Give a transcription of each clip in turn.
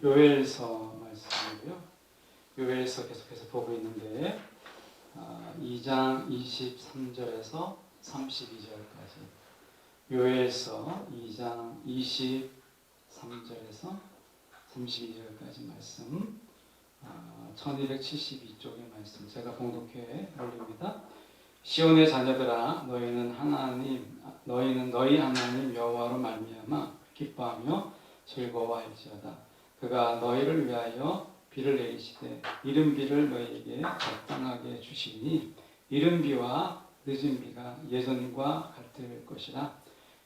요엘서 말씀이고요. 요엘서 계속해서 보고 있는데 2장 23절에서 32절까지 요엘서 2장 23절에서 32절까지 말씀 1272쪽의 말씀 제가 봉독해 올립니다. 시온의 자녀들아 너희는 너희 하나님 여호와로 말미암아 기뻐하며 즐거워할지어다. 그가 너희를 위하여 비를 내리시되 이른 비를 너희에게 적당하게 주시니 이른 비와 늦은 비가 예전과 같을 것이라.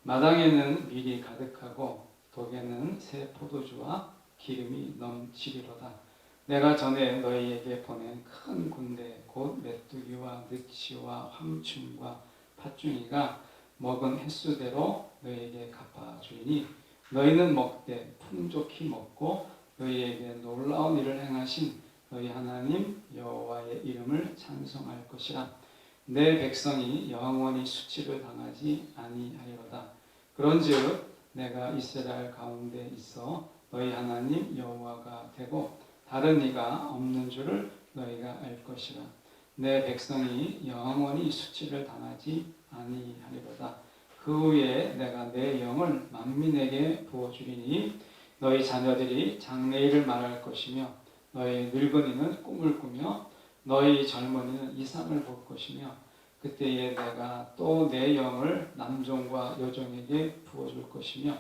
마당에는 밀이 가득하고 독에는 새 포도주와 기름이 넘치리로다. 내가 전에 너희에게 보낸 큰 군대 곧 메뚜기와 느치와 황충과 팥중이가 먹은 횟수대로 너희에게 갚아주리니 너희는 먹되 풍족히 먹고 너희에게 놀라운 일을 행하신 너희 하나님 여호와의 이름을 찬송할 것이라. 내 백성이 영원히 수치를 당하지 아니하리로다. 그런즉 내가 이스라엘 가운데 있어 너희 하나님 여호와가 되고 다른 이가 없는 줄을 너희가 알 것이라. 내 백성이 영원히 수치를 당하지 아니하리로다. 그 후에 내가 내 영을 만민에게 부어주리니 너희 자녀들이 장래일을 말할 것이며 너희 늙은이는 꿈을 꾸며 너희 젊은이는 이상을 볼 것이며 그때에 내가 또 내 영을 남종과 여종에게 부어줄 것이며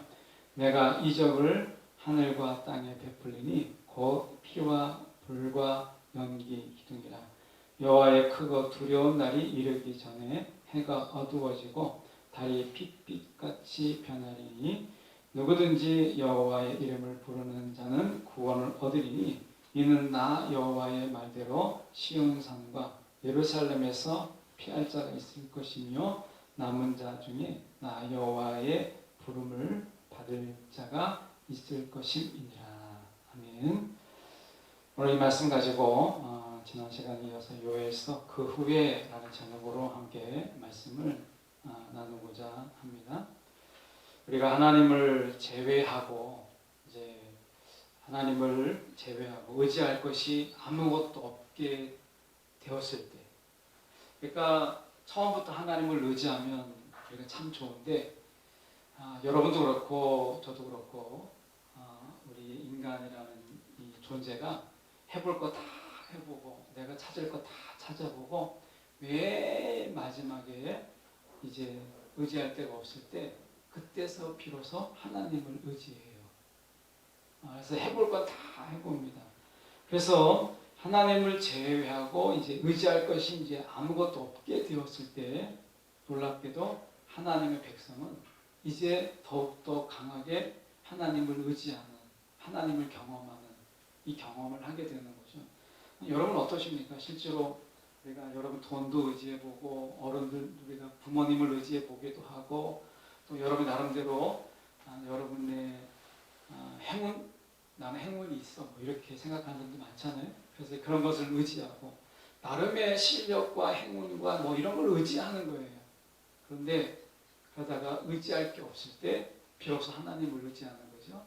내가 이적을 하늘과 땅에 베풀리니 곧 피와 불과 연기 기둥이라. 여호와의 크고 두려운 날이 이르기 전에 해가 어두워지고 달이 핏빛같이 변하리니 누구든지 여호와의 이름을 부르는 자는 구원을 얻으리니 이는 나 여호와의 말대로 시온산과 예루살렘에서 피할 자가 있을 것이며 남은 자 중에 나 여호와의 부름을 받을 자가 있을 것임이니라. 아멘. 오늘 이 말씀 가지고 지난 시간에 이어서 요엘서 그 후에 라는 제목으로 함께 말씀을 나누고자 합니다. 우리가 하나님을 제외하고 의지할 것이 아무것도 없게 되었을 때, 그러니까 처음부터 하나님을 의지하면 우리가 참 좋은데 여러분도 그렇고 저도 그렇고 우리 인간이라는 이 존재가 해볼 거 다 해보고 내가 찾을 거 다 찾아보고 왜 마지막에 이제 의지할 데가 없을 때 그때서 비로소 하나님을 의지해요. 그래서 해볼 건 다 해봅니다. 그래서 하나님을 제외하고 이제 의지할 것이 이제 아무것도 없게 되었을 때 놀랍게도 하나님의 백성은 이제 더욱더 강하게 하나님을 의지하는, 하나님을 경험하는 이 경험을 하게 되는 거죠. 여러분 어떠십니까? 실제로 우리가 여러분 돈도 의지해보고 어른들 우리가 부모님을 의지해보기도 하고 또 여러분 나름대로 여러분의 행운, 나는 행운이 있어 뭐 이렇게 생각하는 분도 많잖아요. 그래서 그런 것을 의지하고 나름의 실력과 행운과 뭐 이런 걸 의지하는 거예요. 그런데 그러다가 의지할 게 없을 때 비로소 하나님을 의지하는 거죠.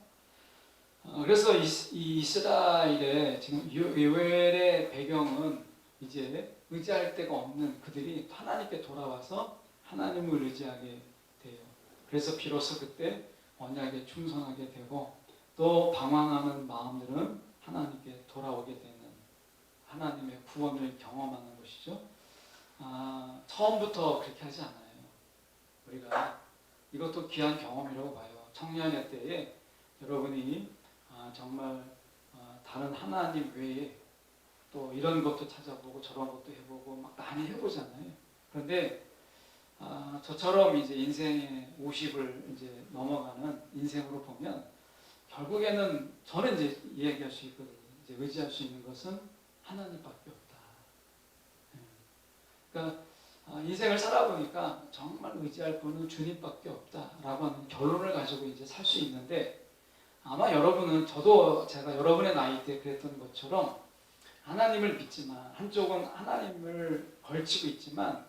그래서 이 이스라엘의 지금 요엘의 배경은 이제 의지할 데가 없는 그들이 하나님께 돌아와서 하나님을 의지하게 돼요. 그래서 비로소 그때 언약에 충성하게 되고 또 방황하는 마음들은 하나님께 돌아오게 되는 하나님의 구원을 경험하는 것이죠. 처음부터 그렇게 하지 않아요. 우리가 이것도 귀한 경험이라고 봐요. 청년의 때에 여러분이 정말 다른 하나님 외에 또 이런 것도 찾아보고 저런 것도 해보고 막 많이 해보잖아요. 그런데 저처럼 이제 인생의 50을 이제 넘어가는 인생으로 보면 결국에는 저는 이제 이야기할 수 있거든요. 이제 의지할 수 있는 것은 하나님밖에 없다. 그러니까 인생을 살아보니까 정말 의지할 분은 주님밖에 없다라고 하는 결론을 가지고 이제 살 수 있는데 아마 여러분은 저도 제가 여러분의 나이 때 그랬던 것처럼 하나님을 믿지만 한쪽은 하나님을 걸치고 있지만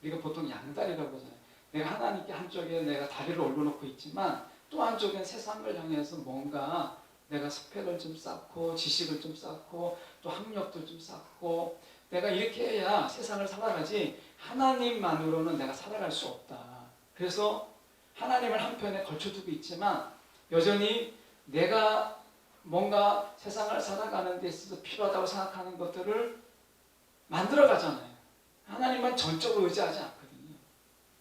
우리가 보통 양다리라고 하잖아요. 내가 하나님께 한쪽에 내가 다리를 올려놓고 있지만 또 한쪽엔 세상을 향해서 뭔가 내가 스펙을 좀 쌓고 지식을 좀 쌓고 또 학력도 좀 쌓고 내가 이렇게 해야 세상을 살아가지 하나님만으로는 내가 살아갈 수 없다. 그래서 하나님을 한편에 걸쳐두고 있지만 여전히 내가 뭔가 세상을 살아가는 데 있어서 필요하다고 생각하는 것들을 만들어 가잖아요. 하나님만 전적으로 의지하지 않거든요.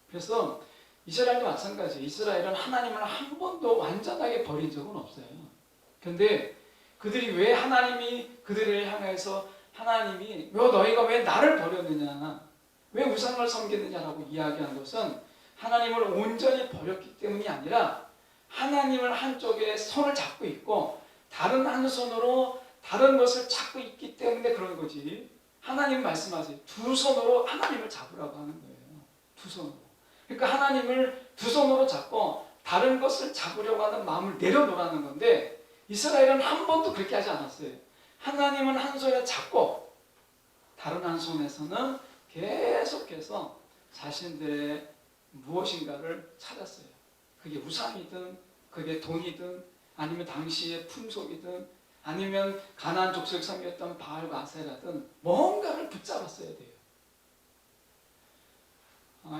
그래서 이스라엘도 마찬가지예요. 이스라엘은 하나님을 한 번도 완전하게 버린 적은 없어요. 그런데 그들이 왜 하나님이 그들을 향해서 하나님이 너희가 왜 나를 버렸느냐, 왜 우상을 섬기느냐라고 이야기한 것은 하나님을 온전히 버렸기 때문이 아니라 하나님을 한쪽에 손을 잡고 있고 다른 한 손으로 다른 것을 잡고 있기 때문에 그런 거지. 하나님 말씀하세요. 두 손으로 하나님을 잡으라고 하는 거예요. 두 손으로. 그러니까 하나님을 두 손으로 잡고 다른 것을 잡으려고 하는 마음을 내려놓으라는 건데 이스라엘은 한 번도 그렇게 하지 않았어요. 하나님은 한 손에 잡고 다른 한 손에서는 계속해서 자신들의 무엇인가를 찾았어요. 그게 우상이든 그게 돈이든 아니면 당시의 품속이든 아니면 가나안 족속 섬겼던 바알과 아세라든 뭔가를 붙잡았어야 돼요.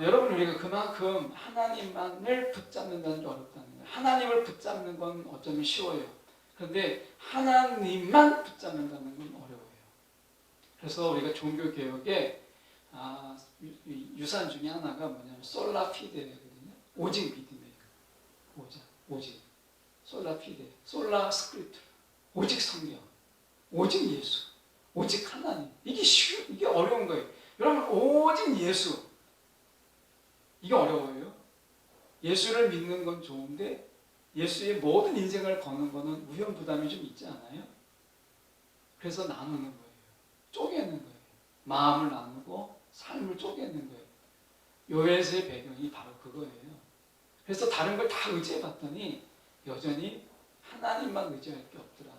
여러분 우리가 그만큼 하나님만을 붙잡는다는 게 어렵다는 거예요. 하나님을 붙잡는 건 어쩌면 쉬워요. 그런데 하나님만 붙잡는다는 건 어려워요. 그래서 우리가 종교개혁에 유산 중에 하나가 뭐냐면 솔라 피데거든요. 오직 믿음이에요. 오직. 솔라 피데, 솔라 스크립트. 오직 성경, 오직 예수, 오직 하나님. 이게 어려운 거예요. 여러분 오직 예수. 이게 어려워요. 예수를 믿는 건 좋은데 예수의 모든 인생을 거는 거는 우연부담이 좀 있지 않아요? 그래서 나누는 거예요. 쪼개는 거예요. 마음을 나누고 삶을 쪼개는 거예요. 요엘서의 배경이 바로 그거예요. 그래서 다른 걸 다 의지해 봤더니 여전히 하나님만 의지할 게 없더라.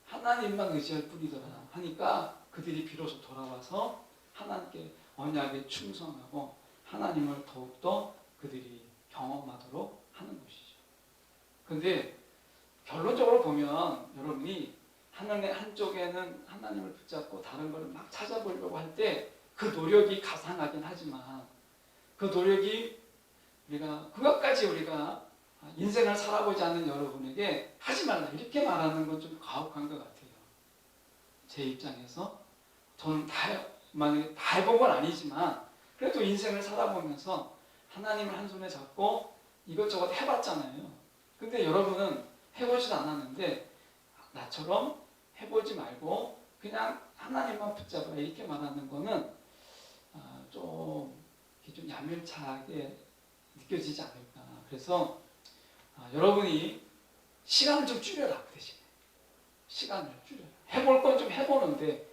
하나님만 의지할 뿐이더라 하니까 그들이 비로소 돌아와서 하나님께 언약에 충성하고 하나님을 더욱더 그들이 경험하도록 하는 것이죠. 그런데 결론적으로 보면 여러분이 하나님의 한쪽에는 하나님을 붙잡고 다른 걸 막 찾아보려고 할 때 그 노력이 가상하긴 하지만 그 노력이 그것까지 우리가 인생을 살아보지 않는 여러분에게 하지 말라 이렇게 말하는 건 좀 가혹한 것 같아요. 제 입장에서 저는 만약에 다 해본 건 아니지만 그래도 인생을 살아보면서 하나님을 한 손에 잡고 이것저것 해봤잖아요. 근데 여러분은 해보지도 않았는데 나처럼 해보지 말고 그냥 하나님만 붙잡아 이렇게 말하는 거는 좀 야멸차게 느껴지지 않을까. 그래서 여러분이 시간을 좀 줄여라. 그 대신에 시간을 줄여라. 해볼 건 좀 해보는데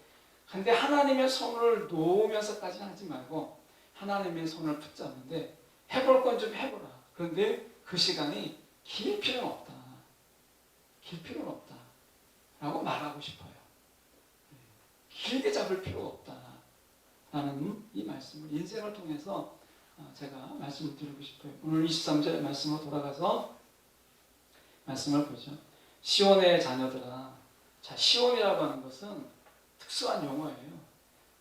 근데 하나님의 손을 놓으면서까지는 하지 말고 하나님의 손을 붙잡는데 해볼 건 좀 해보라. 그런데 그 시간이 길 필요는 없다. 길 필요는 없다. 라고 말하고 싶어요. 길게 잡을 필요가 없다. 라는 이 말씀을 인생을 통해서 제가 말씀을 드리고 싶어요. 오늘 23절의 말씀으로 돌아가서 말씀을 보죠. 시온의 자녀들아. 자, 시온이라고 하는 것은 특수한 용어예요.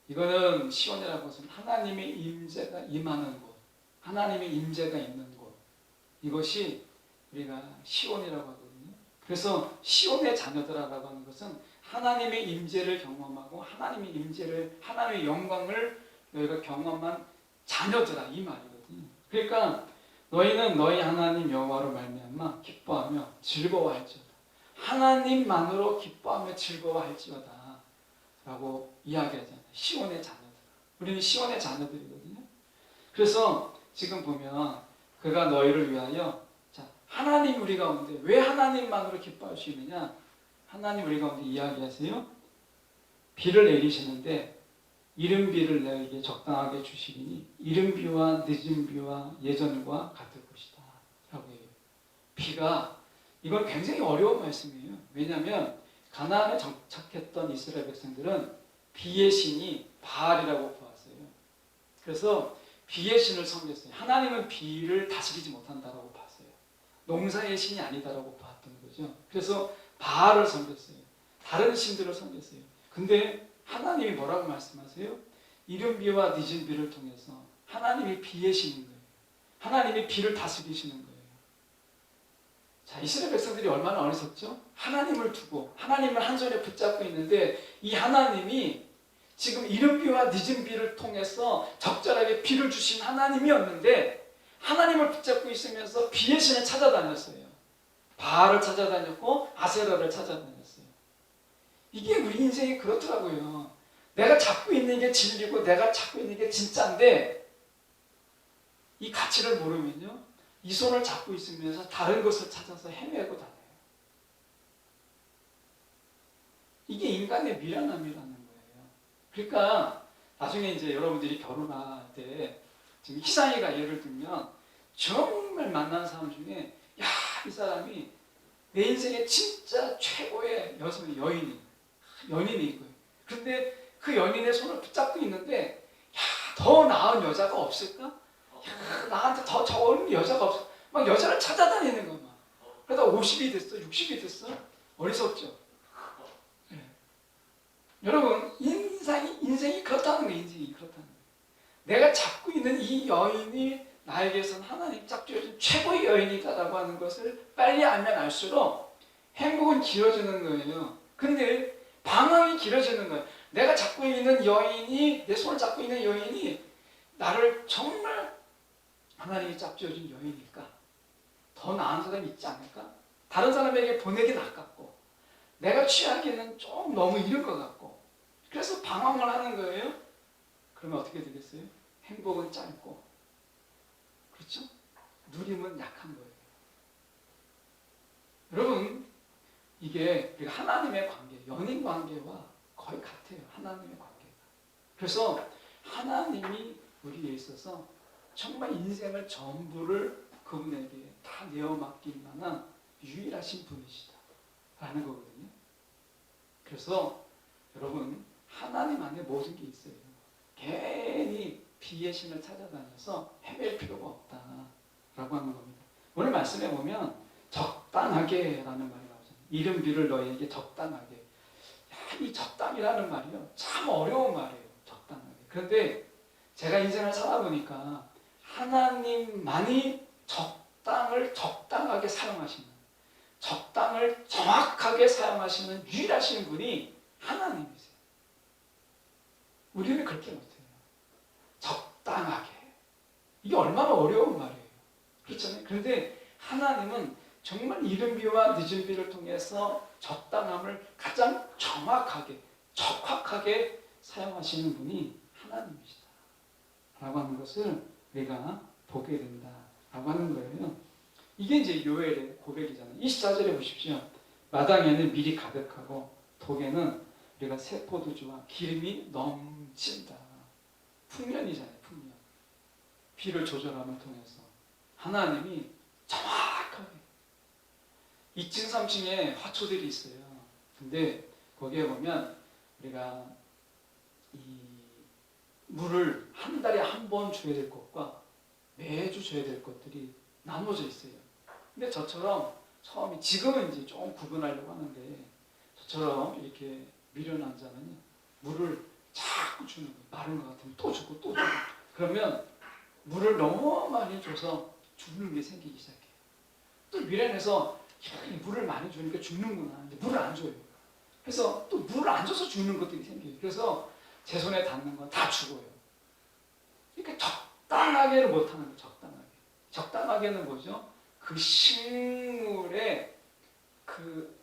이거는 시온이라고 것은 하나님의 임재가 임하는 곳, 하나님의 임재가 있는 곳. 이것이 우리가 시온이라고 하거든요. 그래서 시온의 자녀들아라고 하는 것은 하나님의 임재를 경험하고 하나님의 임재를 하나님의 영광을 너희가 경험한 자녀들아 이 말이거든요. 그러니까 너희는 너희 하나님 여호와로 말미암아 기뻐하며 즐거워할지어다. 하나님만으로 기뻐하며 즐거워할지어다 라고 이야기하잖아요. 시온의 자녀들. 우리는 시온의 자녀들이거든요. 그래서 지금 보면 그가 너희를 위하여 하나님 우리 가운데 왜 하나님만으로 기뻐할 수 있느냐? 하나님 우리 가운데 이야기하세요. 비를 내리시는데 이른 비를 너에게 적당하게 주시리니 이른 비와 늦은 비와 예전과 같을 것이다 라고 해요. 비가 이건 굉장히 어려운 말씀이에요. 왜냐하면 가나안에 정착했던 이스라엘 백성들은 비의 신이 바알이라고 보았어요. 그래서 비의 신을 섬겼어요. 하나님은 비를 다스리지 못한다라고 봤어요. 농사의 신이 아니다라고 봤던 거죠. 그래서 바알을 섬겼어요. 다른 신들을 섬겼어요. 근데 하나님이 뭐라고 말씀하세요? 이른 비와 늦은 비를 통해서 하나님이 비의 신인 거예요. 하나님이 비를 다스리시는 거예요. 자, 이스라엘 백성들이 얼마나 어리석죠? 하나님을 두고 하나님을 한 손에 붙잡고 있는데 이 하나님이 지금 이른 비와 늦은 비를 통해서 적절하게 비를 주신 하나님이었는데 하나님을 붙잡고 있으면서 비의 신을 찾아다녔어요. 바알을 찾아다녔고 아세라를 찾아다녔어요. 이게 우리 인생이 그렇더라고요. 내가 잡고 있는 게 진리고 내가 잡고 있는 게 진짜인데 이 가치를 모르면요, 이 손을 잡고 있으면서 다른 것을 찾아서 헤매고 다녀요. 이게 인간의 미련함이라는 거예요. 그러니까 나중에 이제 여러분들이 결혼할 때 지금 희상이가 예를 들면 정말 만난 사람 중에 야, 이 사람이 내 인생의 진짜 최고의 연인인 거예요. 그런데 그 연인의 손을 붙잡고 있는데 야, 더 나은 여자가 없을까? 야, 나한테 더 좋은 여자가 없어. 막 여자를 찾아다니는 거야. 막. 그러다 50이 됐어, 60이 됐어. 어리석죠? 네. 여러분, 인생이 그렇다는 거예요. 인생이 그렇다는 거예요. 내가 잡고 있는 이 여인이 나에게선 하나님 짝지어준 최고의 여인이다라고 하는 것을 빨리 알면 알수록 행복은 길어지는 거예요. 근데 방황이 길어지는 거예요. 내가 잡고 있는 여인이, 내 손을 잡고 있는 여인이 나를 정말 하나님이 짝지어준 여인일까? 더 나은 사람이 있지 않을까? 다른 사람에게 보내긴 아깝고 내가 취하기는 좀 너무 이른 것 같고 그래서 방황을 하는 거예요. 그러면 어떻게 되겠어요? 행복은 짧고 그렇죠? 누림은 약한 거예요. 여러분, 이게 하나님의 관계, 연인 관계와 거의 같아요. 하나님의 관계가. 그래서 하나님이 우리에 있어서 정말 인생을 전부를 그분에게 다 내어 맡길 만한 유일하신 분이시다 라는 거거든요. 그래서 여러분, 하나님 안에 모든 게 있어요. 괜히 비의 신을 찾아다녀서 헤맬 필요가 없다라고 하는 겁니다. 오늘 말씀에 보면 적당하게 라는 말이 나오잖아요. 이른 비를 너희에게 적당하게. 야, 이 적당이라는 말이요, 참 어려운 말이에요. 적당하게. 그런데 제가 인생을 살아보니까 하나님만이 적당을 적당하게 사용하시는, 적당을 정확하게 사용하시는 유일하신 분이 하나님이세요. 우리는 그렇게 못해요. 적당하게. 이게 얼마나 어려운 말이에요. 그렇잖아요. 그런데 하나님은 정말 이른 비와 늦은 비를 통해서 적당함을 가장 정확하게, 적확하게 사용하시는 분이 하나님이시다 라고 하는 것을 우리가 보게 된다라고 하는 거예요. 이게 이제 요엘의 고백이잖아요. 24절에 보십시오. 마당에는 밀이 가득하고 독에는 우리가 새 포도주와 기름이 넘친다. 풍년이잖아요. 풍년. 비를 조절함을 통해서 하나님이 정확하게 2층 3층에 화초들이 있어요. 근데 거기에 보면 우리가 이 물을 한 달에 한 번 줘야 될 것과 매주 줘야 될 것들이 나눠져 있어요. 근데 저처럼 처음에, 지금은 이제 좀 구분하려고 하는데 저처럼 이렇게 미련한 자는 물을 자꾸 주는 거예요. 마른 것 같으면 또 주고 또 주고. 그러면 물을 너무 많이 줘서 죽는 게 생기기 시작해요. 또 미련해서 물을 많이 주니까 죽는구나. 이제 물을 안 줘요. 그래서 또 물을 안 줘서 죽는 것들이 생겨요. 그래서 제 손에 닿는 건 다 죽어요. 그러니까 적당하게를 못하는 거예요. 적당하게. 적당하게는 뭐죠? 그 식물에 그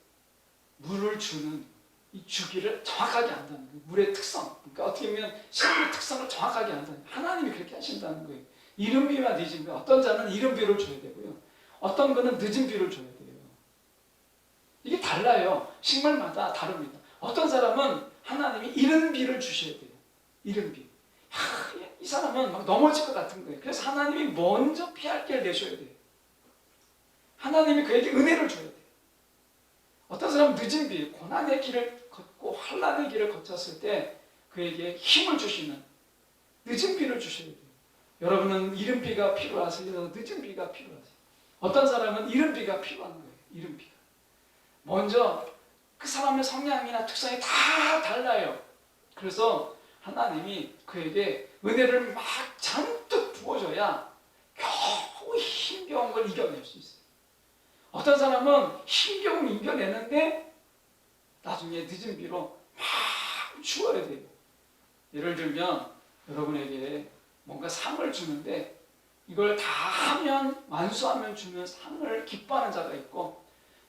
물을 주는 이 주기를 정확하게 안다는 거예요. 물의 특성. 그러니까 어떻게 보면 식물의 특성을 정확하게 안다는 거예요. 하나님이 그렇게 하신다는 거예요. 이른 비와 늦은 비. 어떤 자는 이른 비를 줘야 되고요. 어떤 거는 늦은 비를 줘야 돼요. 이게 달라요. 식물마다 다릅니다. 어떤 사람은 하나님이 이른 비를 주셔야 돼요. 이른 비. 이 사람은 막 넘어질 것 같은 거예요. 그래서 하나님이 먼저 피할 길을 내셔야 돼요. 하나님이 그에게 은혜를 줘야 돼요. 어떤 사람은 늦은 비, 고난의 길을 걷고 환난의 길을 거쳤을 때 그에게 힘을 주시는 늦은 비를 주셔야 돼요. 여러분은 이른 비가 필요하세요? 늦은 비가 필요하세요? 어떤 사람은 이른 비가 필요한 거예요. 이른 비가. 먼저 그 사람의 성향이나 특성이 다 달라요. 그래서 하나님이 그에게 은혜를 막 잔뜩 부어줘야 겨우 힘겨운 걸 이겨낼 수 있어요. 어떤 사람은 힘겨운 이겨내는데 나중에 늦은 비로 막 죽어야 돼요. 예를 들면 여러분에게 뭔가 상을 주는데 이걸 다 하면 완수하면 주는 상을 기뻐하는 자가 있고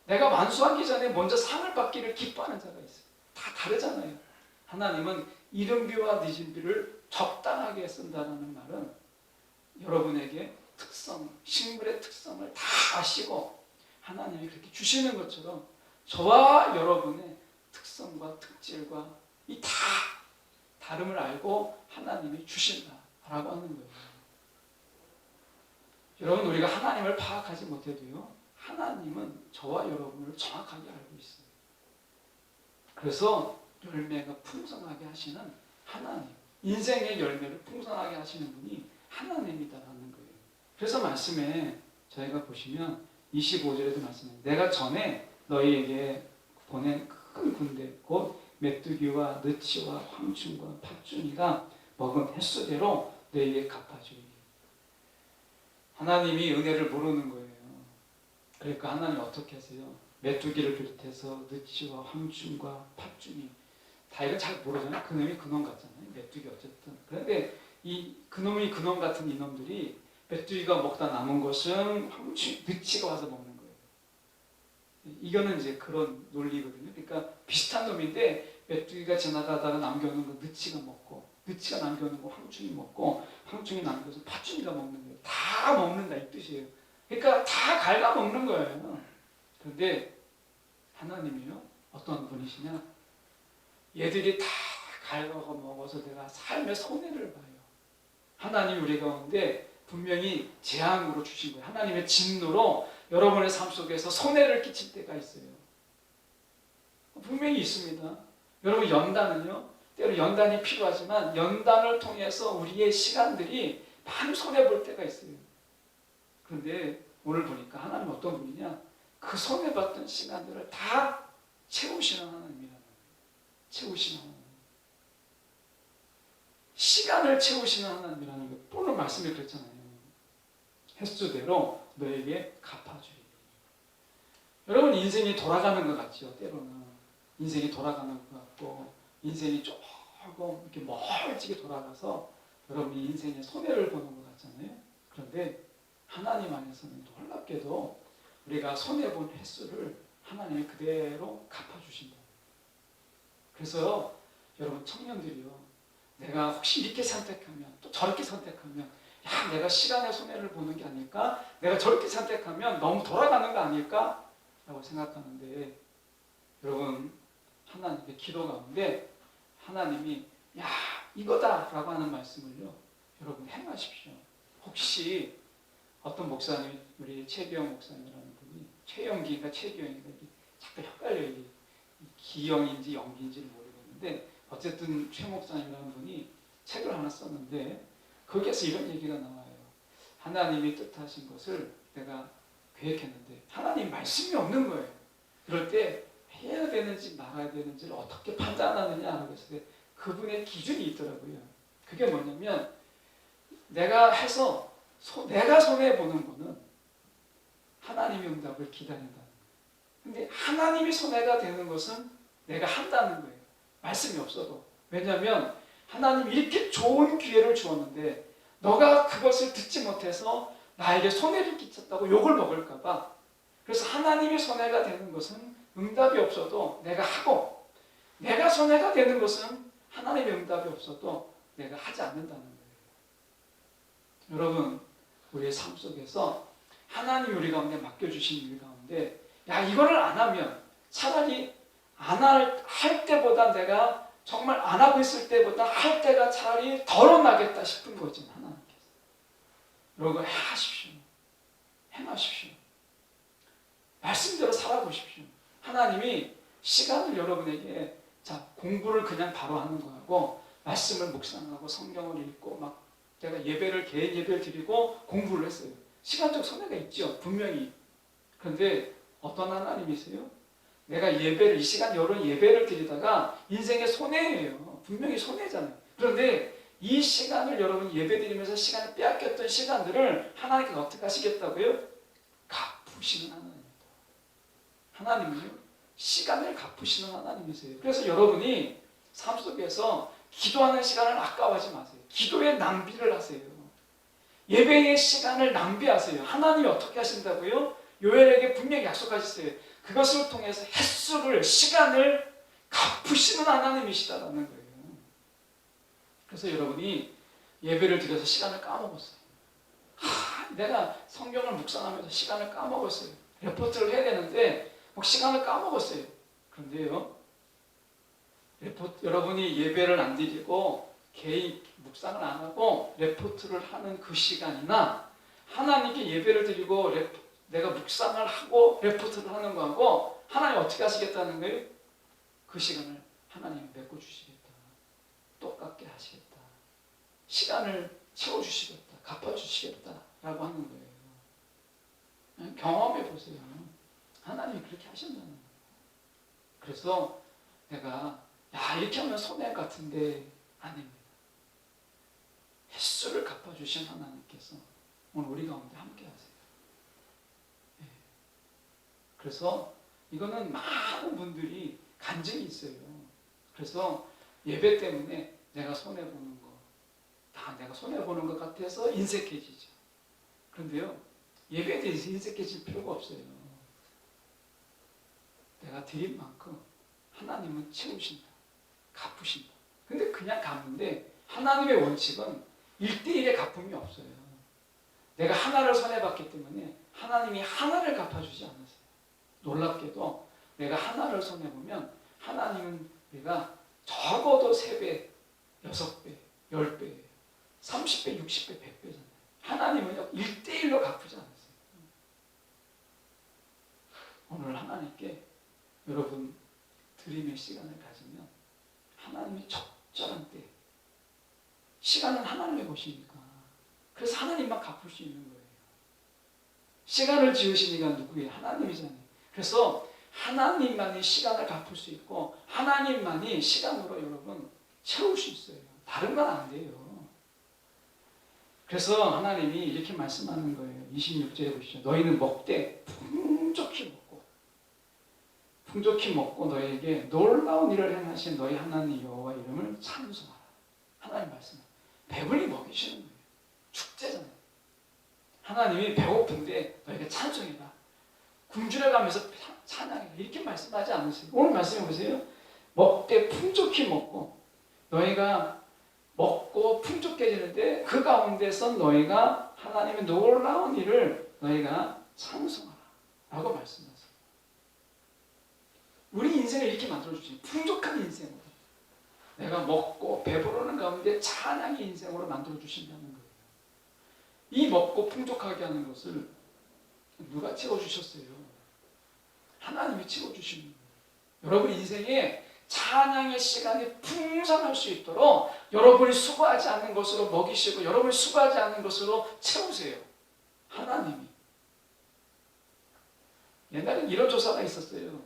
내가 완수하기 전에 먼저 상을 받기를 기뻐하는 자가 있어요. 다 다르잖아요. 하나님은 이른 비와 늦은 비를 적당하게 쓴다는 말은 여러분에게 특성, 식물의 특성을 다 아시고 하나님이 그렇게 주시는 것처럼 저와 여러분의 특성과 특질과 이 다 다름을 알고 하나님이 주신다라고 하는 거예요. 여러분, 우리가 하나님을 파악하지 못해도요, 하나님은 저와 여러분을 정확하게 알고 있어요. 그래서 열매가 풍성하게 하시는 하나님, 인생의 열매를 풍성하게 하시는 분이 하나님이다라는 거예요. 그래서 말씀에 저희가 보시면 25절에도 말씀해요. 내가 전에 너희에게 보낸 큰 군대 곧 메뚜기와 느치와 황충과 팥중이가 먹은 횟수대로 너희에게 갚아주리. 하나님이 은혜를 모르는 거예요. 그러니까 하나님 어떻게 하세요? 메뚜기를 비롯해서 느치와 황충과 팥중이 다 이건 잘 모르잖아요. 그놈이 그놈 같잖아요. 메뚜기 어쨌든. 그런데 이 그놈이 그놈 같은 이놈들이 메뚜기가 먹다 남은 것은 황충, 느치가 와서 먹는 거예요. 이거는 이제 그런 논리거든요. 그러니까 비슷한 놈인데 메뚜기가 지나가다가 남겨놓은 거 느치가 먹고 느치가 남겨놓은 거 황충이 먹고 황충이 남겨서 팥중이가 먹는 거예요. 다 먹는다 이 뜻이에요. 그러니까 다 갉아먹는 거예요. 그런데 하나님이요 어떤 분이시냐? 얘들이 다 갉아먹어서 내가 삶의 손해를 봐요. 하나님이 우리 가운데 분명히 재앙으로 주신 거예요. 하나님의 진노로 여러분의 삶 속에서 손해를 끼칠 때가 있어요. 분명히 있습니다. 여러분 연단은요, 때로 연단이 필요하지만 연단을 통해서 우리의 시간들이 많이 손해볼 때가 있어요. 그런데 오늘 보니까 하나님 어떤 분이냐? 그 손해봤던 시간들을 다 채우시는 하나님이라는 거예요. 채우시는 하나님. 시간을 채우시는 하나님이라는 거예요. 오늘 말씀에 그랬잖아요. 횟수대로 너에게 갚아주리. 여러분 인생이 돌아가는 것 같죠? 때로는 인생이 돌아가는 것 같고 인생이 조금 이렇게 멀찍이 돌아가서 여러분이 인생의 손해를 보는 것 같잖아요. 그런데 하나님 안에서는 놀랍게도 우리가 손해본 횟수를 하나님이 그대로 갚아주신다. 그래서 여러분 청년들이요, 내가 혹시 이렇게 선택하면 또 저렇게 선택하면 야 내가 시간의 손해를 보는 게 아닐까? 내가 저렇게 선택하면 너무 돌아가는 거 아닐까? 라고 생각하는데 여러분 하나님의 기도 가운데 하나님이 야 이거다 라고 하는 말씀을요 여러분 행하십시오. 혹시 어떤 목사님, 우리 최기영 목사님이라는 분이 최영기인가 최기영인가 자꾸 헷갈려요. 기영인지 영기인지를 모르겠는데 어쨌든 최 목사님이라는 분이 책을 하나 썼는데 거기에서 이런 얘기가 나와요. 하나님이 뜻하신 것을 내가 계획했는데 하나님 말씀이 없는 거예요. 그럴 때 해야 되는지 말아야 되는지를 어떻게 판단하느냐라고 했을 때 그분의 기준이 있더라고요. 그게 뭐냐면 내가 해서 내가 손해보는 거는 하나님의 응답을 기다린다는 거예요. 근데 하나님이 손해가 되는 것은 내가 한다는 거예요. 말씀이 없어도. 왜냐하면 하나님이 이렇게 좋은 기회를 주었는데 너가 그것을 듣지 못해서 나에게 손해를 끼쳤다고 욕을 먹을까 봐. 그래서 하나님이 손해가 되는 것은 응답이 없어도 내가 하고 내가 손해가 되는 것은 하나님의 응답이 없어도 내가 하지 않는다는 거예요. 여러분 우리의 삶 속에서 하나님이 우리 가운데 맡겨주신 일 가운데 야 이거를 안 하면 차라리 안 할 때보다 내가 정말 안 하고 있을 때보다 할 때가 차라리 덜 나겠다 싶은 거죠. 하나님께서 여러분 행하십시오. 행하십시오. 말씀대로 살아보십시오. 하나님이 시간을 여러분에게 자 공부를 그냥 바로 하는 거하고 말씀을 묵상하고 성경을 읽고 막 제가 예배를 개인 예배를 드리고 공부를 했어요. 시간적 손해가 있죠. 분명히. 그런데 어떤 하나님이세요? 내가 예배를 이 시간 이런 예배를 드리다가 인생의 손해예요. 분명히 손해잖아요. 그런데 이 시간을 여러분 예배 드리면서 시간을 빼앗겼던 시간들을 하나님께서 어떻게 하시겠다고요? 갚으시는 하나님입니다. 하나님은요 시간을 갚으시는 하나님이세요. 그래서 여러분이 삶 속에서 기도하는 시간을 아까워하지 마세요. 기도의 낭비를 하세요. 예배의 시간을 낭비하세요. 하나님이 어떻게 하신다고요? 요엘에게 분명히 약속하셨어요. 그것을 통해서 횟수를, 시간을 갚으시는 하나님이시다라는 거예요. 그래서 여러분이 예배를 드려서 시간을 까먹었어요. 내가 성경을 묵상하면서 시간을 까먹었어요. 레포트를 해야 되는데 시간을 까먹었어요. 그런데요, 여러분이 예배를 안 드리고 개인 묵상을 안 하고 레포트를 하는 그 시간이나 하나님께 예배를 드리고 내가 묵상을 하고 레포트를 하는 거하고 하나님 어떻게 하시겠다는 거예요? 그 시간을 하나님이 메꿔주시겠다. 똑같게 하시겠다. 시간을 채워주시겠다. 갚아주시겠다. 라고 하는 거예요. 경험해 보세요. 하나님이 그렇게 하신다는 거예요. 그래서 내가 이렇게 하면 손해 같은데 아닙니다. 횟수를 갚아주신 하나님께서 오늘 우리 가운데 함께 하세요. 그래서 이거는 많은 분들이 간증이 있어요. 그래서 예배 때문에 내가 손해보는 거, 다 내가 손해보는 것 같아서 인색해지죠. 그런데요, 예배에 대해서 인색해질 필요가 없어요. 내가 드린 만큼 하나님은 채우신다. 갚으신다. 근데 그냥 갚는데 하나님의 원칙은 1대1의 갚음이 없어요. 내가 하나를 손해봤기 때문에 하나님이 하나를 갚아주지 않으세요. 놀랍게도 내가 하나를 손해보면 하나님은 우리가 적어도 3배, 6배, 10배, 30배, 60배, 100배잖아요. 하나님은요 1대1로 갚지 않으세요. 오늘 하나님께 여러분 드림의 시간을 가지면 하나님이 적절한 때, 시간은 하나님의 것이니까 그래서 하나님만 갚을 수 있는 거예요. 시간을 지으시니까 누구예요? 하나님이잖아요. 그래서 하나님만이 시간을 갚을 수 있고 하나님만이 시간으로 여러분 채울 수 있어요. 다른 건 안 돼요. 그래서 하나님이 이렇게 말씀하는 거예요. 26절에 보시죠. 너희는 먹되 풍족히 먹고 너희에게 놀라운 일을 행하신 너희 하나님 여호와 이름을 찬송하라. 하나님 말씀. 배불리 먹이시는 거예요. 축제잖아요. 하나님이 배고픈데 너희가 찬송해라. 굶주려 가면서 찬양해라. 이렇게 말씀하지 않으세요. 오늘 말씀해 보세요. 먹되 풍족히 먹고 너희가 먹고 풍족해지는데 그 가운데서 너희가 하나님의 놀라운 일을 너희가 찬송하라. 라고 말씀하세요. 우리 인생을 이렇게 만들어주시니 풍족한 인생으로 내가 먹고 배부르는 가운데 찬양의 인생으로 만들어주신다는 거예요. 이 먹고 풍족하게 하는 것을 누가 채워주셨어요? 하나님이 채워주시는 거예요. 여러분 인생에 찬양의 시간이 풍성할 수 있도록 여러분이 수고하지 않는 것으로 먹이시고 여러분이 수고하지 않는 것으로 채우세요. 하나님이. 옛날에 이런 조사가 있었어요.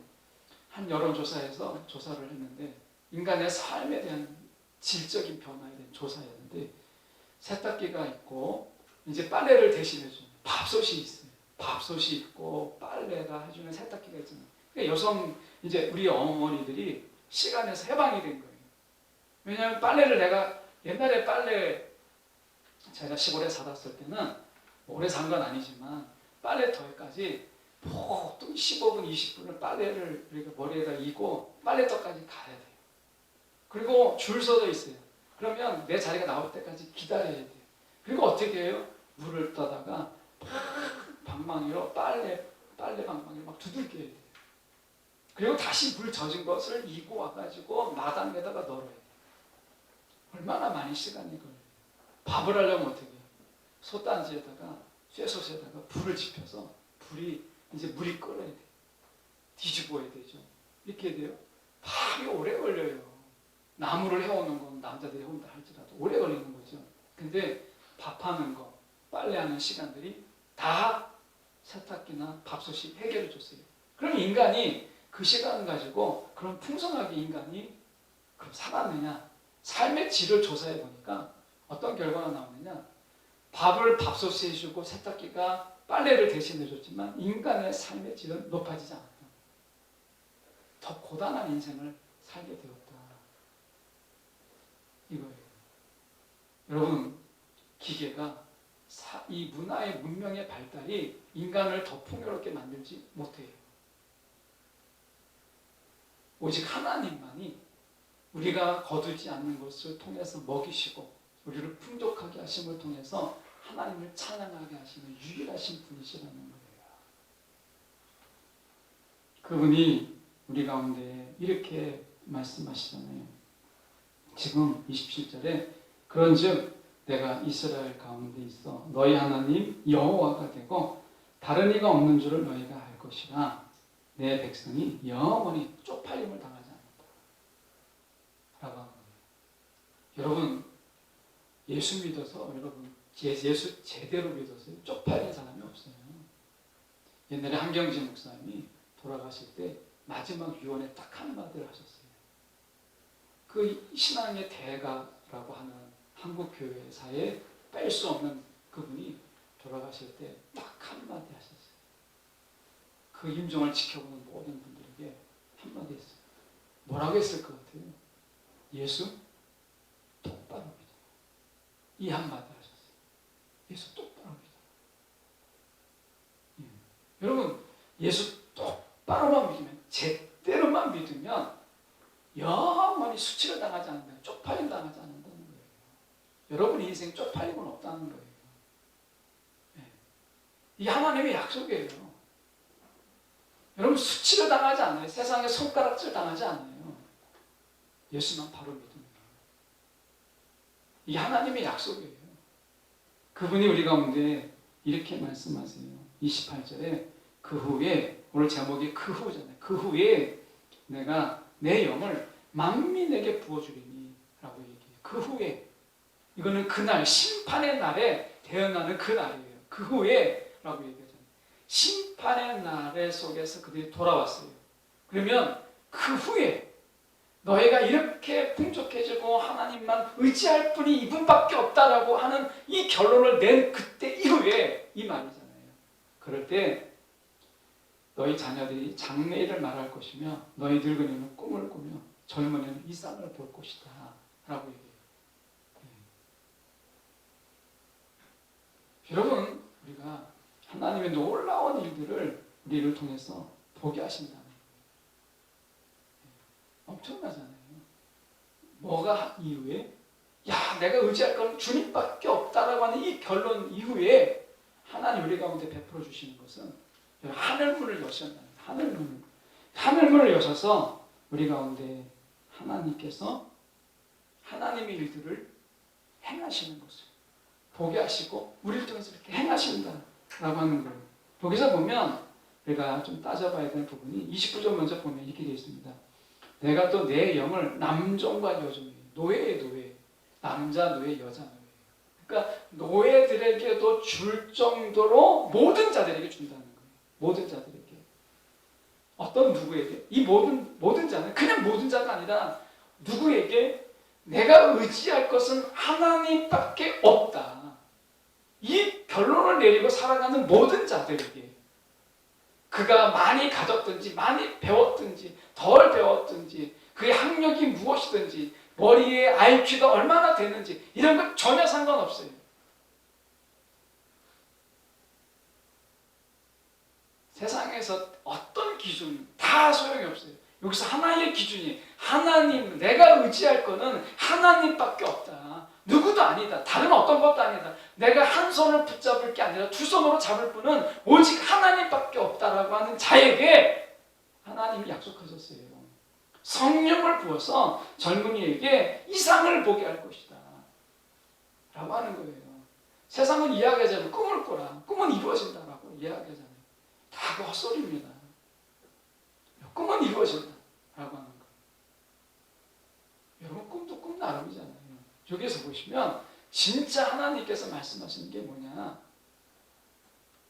한 여론조사에서 조사를 했는데 인간의 삶에 대한 질적인 변화에 대한 조사였는데 세탁기가 있고 이제 빨래를 대신해주는 밥솥이 있어요. 밥솥이 있고 빨래가 해주는 세탁기가 있잖아요. 그러니까 여성 이제 우리 어머니들이 시간에서 해방이 된 거예요. 왜냐하면 빨래를 내가 옛날에 빨래 제가 시골에 살았을 때는 오래 산 건 아니지만 빨래터에까지 보통 15분, 20분을 빨래를 우리가 머리에다 이고 빨래터까지 가야 돼요. 그리고 줄 서져 있어요. 그러면 내 자리가 나올 때까지 기다려야 돼요. 그리고 어떻게 해요? 물을 떠다가 방망이로 빨래 방망이로 막 두들겨야 돼요. 그리고 다시 물 젖은 것을 이고 와가지고 마당에다가 널어야 돼요. 얼마나 많이 시간이 걸려요. 밥을 하려면 어떻게 해요? 솥단지에다가 쇠솥에다가 불을 지펴서 이제 물이 끓어야 돼요. 뒤집어야 되죠. 이렇게 해야 돼요. 밥이 오래 걸려요. 나무를 해오는 건 남자들이 해온다 할지라도 오래 걸리는 거죠. 근데 밥하는 거, 빨래하는 시간들이 다 세탁기나 밥솥이 해결해 줬어요. 그럼 인간이 그 시간 가지고 그런 풍성하게 인간이 그럼 살았느냐? 삶의 질을 조사해 보니까 어떤 결과가 나오느냐? 밥을 밥솥에 해주고 세탁기가 빨래를 대신해 줬지만 인간의 삶의 질은 높아지지 않았다. 더 고단한 인생을 살게 되었다. 이거예요. 여러분, 기계가 이 문화의 문명의 발달이 인간을 더 풍요롭게 만들지 못해요. 오직 하나님만이 우리가 거두지 않는 것을 통해서 먹이시고 우리를 풍족하게 하심을 통해서 하나님을 찬양하게 하시는 유일하신 분이시라는 거예요. 그분이 우리 가운데 이렇게 말씀하시잖아요. 지금 27절에 그런즉 내가 이스라엘 가운데 있어 너희 하나님 여호와가 되고 다른 이가 없는 줄을 너희가 알 것이라. 내 백성이 영원히 쪽팔림을 당하지 않는다 라고 하는 거예요. 여러분, 예수 믿어서 여러분 예수 제대로 믿어서 쪽팔린 사람이 없어요. 옛날에 한경진 목사님이 돌아가실 때 마지막 유언에 딱 한마디를 하셨어요. 그 신앙의 대가라고 하는 한국 교회사에 뺄 수 없는 그분이 돌아가실 때 딱 한마디 하셨어요. 그 임종을 지켜보는 모든 분들에게 한마디 했어요. 뭐라고 했을 것 같아요? 예수 똑바로 믿어. 이 한마디 하셨어요. 예수 똑바로 믿어. 여러분, 예수 똑바로만 믿으면, 제대로만 믿으면 영원히 수치를 당하지 않는다. 쪽팔림 당하지 않는다는 거예요. 여러분 인생 쪽팔림은 없다는 거예요. 이 하나님의 약속이에요. 여러분 수치를 당하지 않아요. 세상에 손가락질 당하지 않아요. 예수만 바로 믿으면. 이 하나님의 약속이에요. 그분이 우리 가운데 이렇게 말씀하세요. 28절에 그 후에, 오늘 제목이 그 후잖아요. 그 후에 내가 내 영을 만민에게 부어주리니 라고 얘기해요. 그 후에, 이거는 그날 심판의 날에 태어나는 그 날이에요. 그 후에 라고 얘기하잖아요. 심판의 날에 속에서 그들이 돌아왔어요. 그러면 그 후에 너희가 이렇게 풍족해지고 하나님만 의지할 분이 이분밖에 없다라고 하는 이 결론을 낸 그때 이후에 이 말이잖아요. 그럴 때 너희 자녀들이 장래일을 말할 것이며 너희 늙은이는 꿈을 꾸며 젊은이는 이상을 볼 것이다 라고 얘기해요. 여러분, 우리가 하나님의 놀라운 일들을 우리를 통해서 보게 하신다는 거예요. 엄청나잖아요. 뭐가 이후에? 야, 내가 의지할 건 주님밖에 없다라고 하는 이 결론 이후에 하나님 우리 가운데 베풀어 주시는 것은 하늘문을 여셨다는 거예요. 하늘문을 여셔서 우리 가운데 하나님께서 하나님의 일들을 행하시는 것을 보게 하시고 우리를 통해서 이렇게 행하신다라고 하는 거예요. 여기서 보면 우리가 좀 따져봐야 되는 부분이 29절 먼저 보면 이렇게 되어 있습니다. 내가 또 내 영을 남종과 여종에, 노예의 노예, 남자 노예, 여자 노예. 그러니까 노예들에게도 줄 정도로 모든 자들에게 준다는 거예요. 모든 자들에게. 어떤 누구에게? 이 모든 자는 그냥 모든 자가 아니라 누구에게? 내가 의지할 것은 하나님밖에 없다. 이 결론을 내리고 살아가는 모든 자들에게, 그가 많이 가졌든지 많이 배웠든지 덜 배웠든지 그의 학력이 무엇이든지 머리에 IQ가 얼마나 되는지 이런 건 전혀 상관없어요. 세상에서 어떤 기준 다 소용이 없어요. 여기서 하나의 기준이 하나님, 내가 의지할 거는 하나님밖에 없다. 누구도 아니다. 다른 어떤 것도 아니다. 내가 한 손을 붙잡을 게 아니라 두 손으로 잡을 분은 오직 하나님밖에 없다라고 하는 자에게 하나님이 약속하셨어요. 성령을 부어서 젊은이에게 이상을 보게 할 것이다 라고 하는 거예요. 세상은 이야기하자면 꿈을 꿔라, 꿈은 이루어진다라고 이야기하잖아요. 다 그 헛소리입니다. 꿈은 이루어진다 라고 하는 거예요. 여러분, 꿈도 꿈 나름이잖아요. 여기서 보시면 진짜 하나님께서 말씀하시는 게 뭐냐,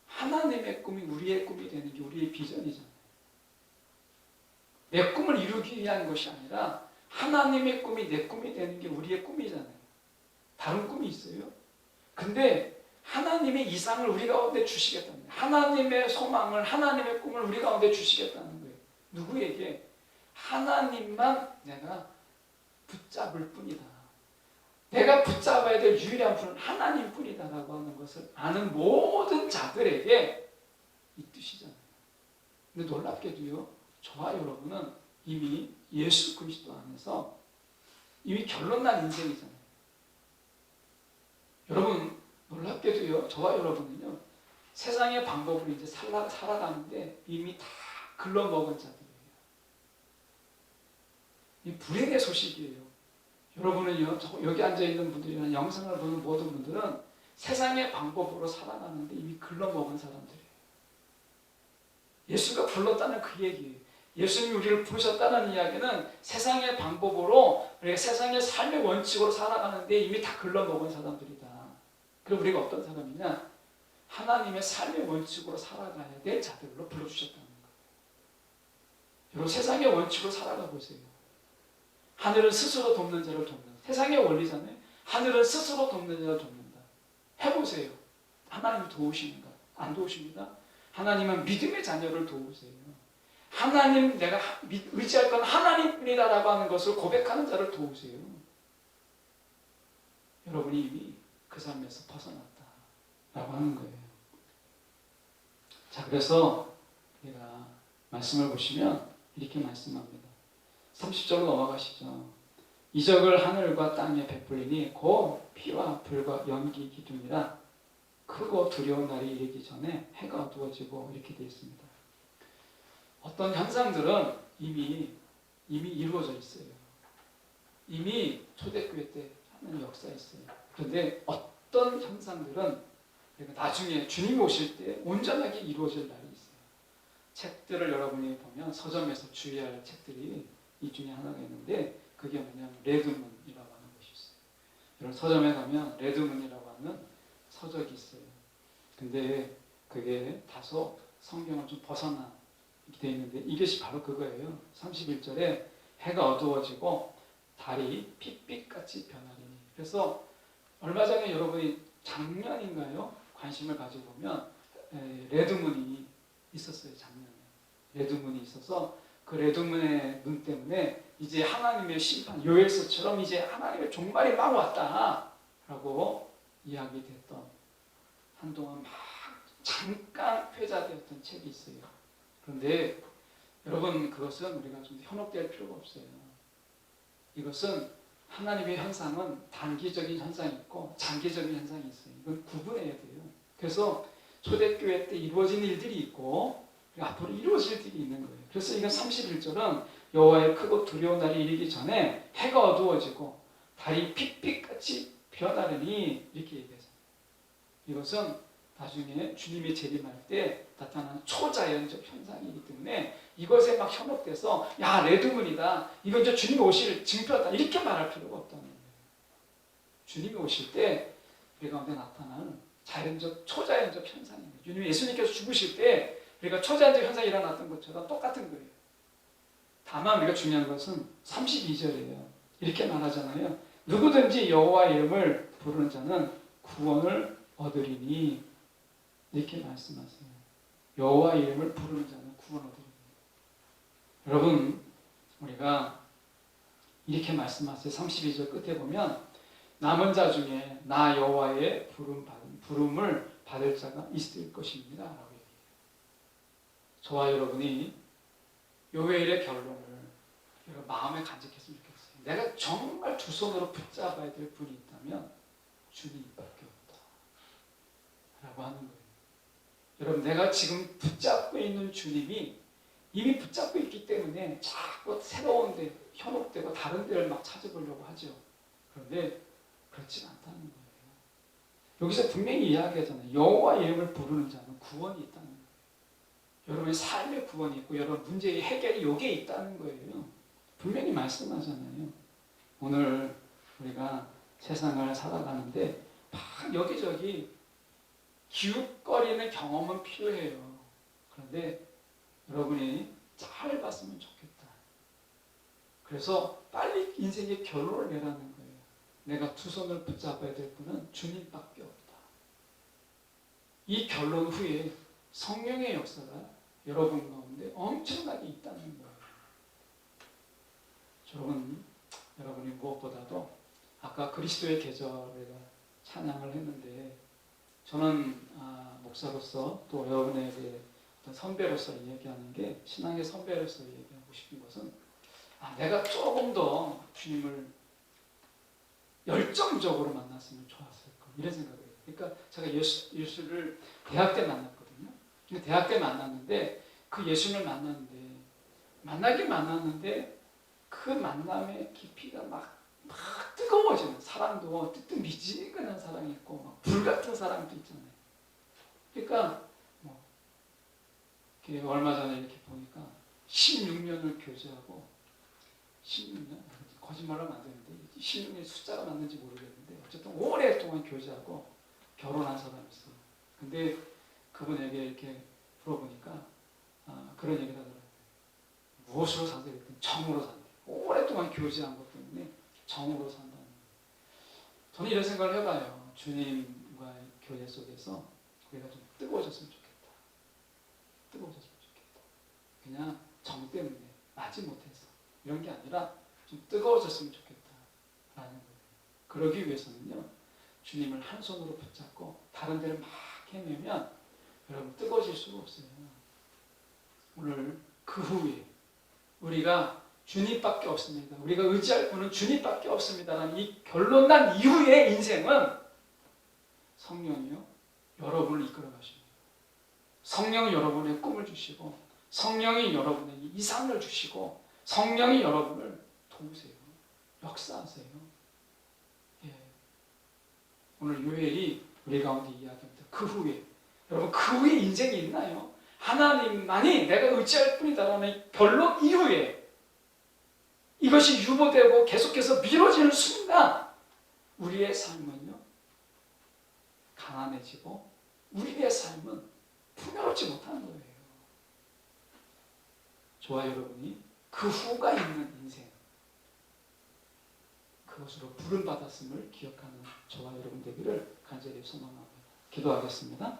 하나님의 꿈이 우리의 꿈이 되는 게 우리의 비전이잖아요. 내 꿈을 이루기 위한 것이 아니라 하나님의 꿈이 내 꿈이 되는 게 우리의 꿈이잖아요. 다른 꿈이 있어요? 근데 하나님의 이상을 우리 가운데 주시겠다는 거예요. 하나님의 소망을, 하나님의 꿈을 우리 가운데 주시겠다는 거예요. 누구에게? 하나님만 내가 붙잡을 뿐이다. 내가 붙잡아야 될 유일한 분은 하나님뿐이다라고 하는 것을 아는 모든 자들에게 이 뜻이잖아요. 근데 놀랍게도요, 저와 여러분은 이미 예수 그리스도 안에서 이미 결론난 인생이잖아요. 여러분, 놀랍게도요, 저와 여러분은요, 세상의 방법으로 이제 살아가는데 이미 다 글러먹은 자들이에요. 이 불행의 소식이에요. 여러분은요, 여기 앉아있는 분들이나 영상을 보는 모든 분들은 세상의 방법으로 살아가는데 이미 글러먹은 사람들이에요. 예수가 불렀다는 그 얘기예요. 예수님이 우리를 부르셨다는 이야기는 세상의 방법으로, 우리가 세상의 삶의 원칙으로 살아가는데 이미 다 글러먹은 사람들이다. 그럼 우리가 어떤 사람이냐? 하나님의 삶의 원칙으로 살아가야 될 자들로 불러주셨다는 거예요. 여러분, 세상의 원칙으로 살아가 보세요. 하늘은 스스로 돕는 자를 돕는다. 세상의 원리잖아요. 하늘은 스스로 돕는 자를 돕는다. 해보세요. 하나님이 도우시는가? 안 도우십니다. 하나님은 믿음의 자녀를 도우세요. 하나님, 내가 의지할 건 하나님뿐이다라고 하는 것을 고백하는 자를 도우세요. 여러분이 이미 그 삶에서 벗어났다라고 하는 거예요. 자, 그래서 우리가 말씀을 보시면 이렇게 말씀합니다. 30절로 넘어가시죠. 이적을 하늘과 땅에 베풀리니 곧 피와 불과 연기 기둥이라 크고 두려운 날이 이르기 전에 해가 어두워지고 이렇게 되어 있습니다. 어떤 현상들은 이미 이루어져 있어요. 이미 초대교회 때 하는 역사에 있어요. 그런데 어떤 현상들은 나중에 주님이 오실 때 온전하게 이루어질 날이 있어요. 책들을 여러분이 보면 서점에서 주의할 책들이 이 중에 하나가 있는데 그게 뭐냐면 레드문이라고 하는 것이 있어요. 여러분 서점에 가면 레드문이라고 하는 서적이 있어요. 근데 그게 다소 성경을 좀 벗어나 되어 있는데 이것이 바로 그거예요. 31절에 해가 어두워지고 달이 핏빛같이 변하리니. 그래서 얼마 전에 여러분이 작년인가요? 관심을 가지고 보면 레드문이 있었어요. 작년에. 레드문이 있어서 그 레드문의 눈 때문에 이제 하나님의 심판, 요엘서처럼 이제 하나님의 종말이 막 왔다라고 이야기됐던 한동안 막 잠깐 회자되었던 책이 있어요. 그런데 여러분 그것은 우리가 좀 현혹될 필요가 없어요. 이것은 하나님의 현상은 단기적인 현상이 있고 장기적인 현상이 있어요. 이건 구분해야 돼요. 그래서 초대교회 때 이루어진 일들이 있고 앞으로 이루어질 일이 있는 거예요. 그래서 이건 31절은 여호와의 크고 두려운 날이 이르기 전에 해가 어두워지고 달이 핏빛같이 변하려니 이렇게 얘기해서 이것은 나중에 주님이 재림할 때 나타나는 초자연적 현상이기 때문에 이것에 막 현혹돼서 야 레드문이다 이건 이제 주님이 오실 징표다 이렇게 말할 필요가 없다는 거예요. 주님이 오실 때 우리 가운데 나타나는 자연적 초자연적 현상입니다. 예수님께서 죽으실 때 우리가 초자연적 현상이 일어났던 것처럼 똑같은 거예요. 다만 우리가 중요한 것은 32절이에요. 이렇게 말하잖아요. 누구든지 여호와 이름을 부르는 자는 구원을 얻으리니 이렇게 말씀하세요. 여호와 이름을 부르는 자는 구원 얻으리니. 여러분 우리가 이렇게 말씀하세요. 32절 끝에 보면 남은 자 중에 나 여호와의 부름을 받을 자가 있을 것입니다. 라고 얘기해요. 저와 여러분이 요일의 결론을 여러분 마음에 간직했으면 좋겠어요. 내가 정말 두 손으로 붙잡아야 될 분이 있다면 주님밖에 없다. 라고 하는 거예요. 여러분 내가 지금 붙잡고 있는 주님이 이미 붙잡고 있기 때문에 자꾸 새로운 데 현혹되고 다른 데를 막 찾아보려고 하죠. 그런데 그렇지 않다는 거예요. 여기서 분명히 이야기하잖아요. 여호와 이름을 부르는 자는 구원이 있다는 거예요. 여러분의 삶의 구원이 있고 여러분 문제의 해결이 여기에 있다는 거예요. 분명히 말씀하잖아요. 오늘 우리가 세상을 살아가는데 막 여기저기 기웃거리는 경험은 필요해요. 그런데 여러분이 잘 봤으면 좋겠다. 그래서 빨리 인생의 결론을 내라는 거예요. 내가 두 손을 붙잡아야 될 분은 주님밖에 없다. 이 결론 후에 성령의 역사가 여러분 가운데 엄청나게 있다는 거예요. 여러분이 무엇보다도 아까 그리스도의 계절에 찬양을 했는데 저는 목사로서 또 여러분에게 어떤 선배로서 얘기하는 게 신앙의 선배로서 얘기하고 싶은 것은 내가 조금 더 주님을 열정적으로 만났으면 좋았을 거 이런 생각을 해요. 그러니까 제가 예수를 대학 때 만났거든요. 근데 대학 때 만났는데 그 예수를 만나긴 만났는데 그 만남의 깊이가 막 뜨거워지는 사랑도 뜨뜻미지근한 사랑이 있고 막 불같은 사랑도 있잖아요. 그러니까 얼마 전에 이렇게 보니까 16년을 교제하고 16년? 거짓말하면 안 되는데 16년 숫자가 맞는지 모르겠는데 어쨌든 오랫동안 교제하고 결혼한 사람이 있어요. 근데 그분에게 이렇게 물어보니까 그런 얘기를 하더라고요. 무엇으로 산다 그랬더니 정으로 산다. 오랫동안 교제한 것 때문에 정으로 산다는 거예요. 저는 이런 생각을 해봐요. 주님과의 교제 속에서 우리가 좀 뜨거워졌으면 좋겠다. 뜨거워졌으면 좋겠다. 그냥 정 때문에 맞지 못해서 이런 게 아니라 좀 뜨거워졌으면 좋겠다라는 거예요. 그러기 위해서는요. 주님을 한 손으로 붙잡고 다른 데를 막 헤매면 여러분 뜨거워질 수가 없어요. 오늘 그 후에 우리가 주님밖에 없습니다. 우리가 의지할 분은 주님밖에 없습니다라는 이 결론 난 이후의 인생은 성령이요. 여러분을 이끌어 가십니다. 성령이 여러분의 꿈을 주시고 성령이 여러분에게 이상을 주시고 성령이 여러분을 도우세요. 역사하세요. 예. 오늘 요엘이 우리 가운데 이야기합니다. 그 후에 여러분 그 후에 인생이 있나요? 하나님만이 내가 의지할 뿐이다라는 결론 이후에 이것이 유보되고 계속해서 미뤄지는 순간 우리의 삶은요 가난해지고 우리의 삶은 풍요롭지 못하는 거예요. 저와 여러분이 그 후가 있는 인생 그것으로 부름받았음을 기억하는 저와 여러분 되기를 간절히 소망합니다. 기도하겠습니다.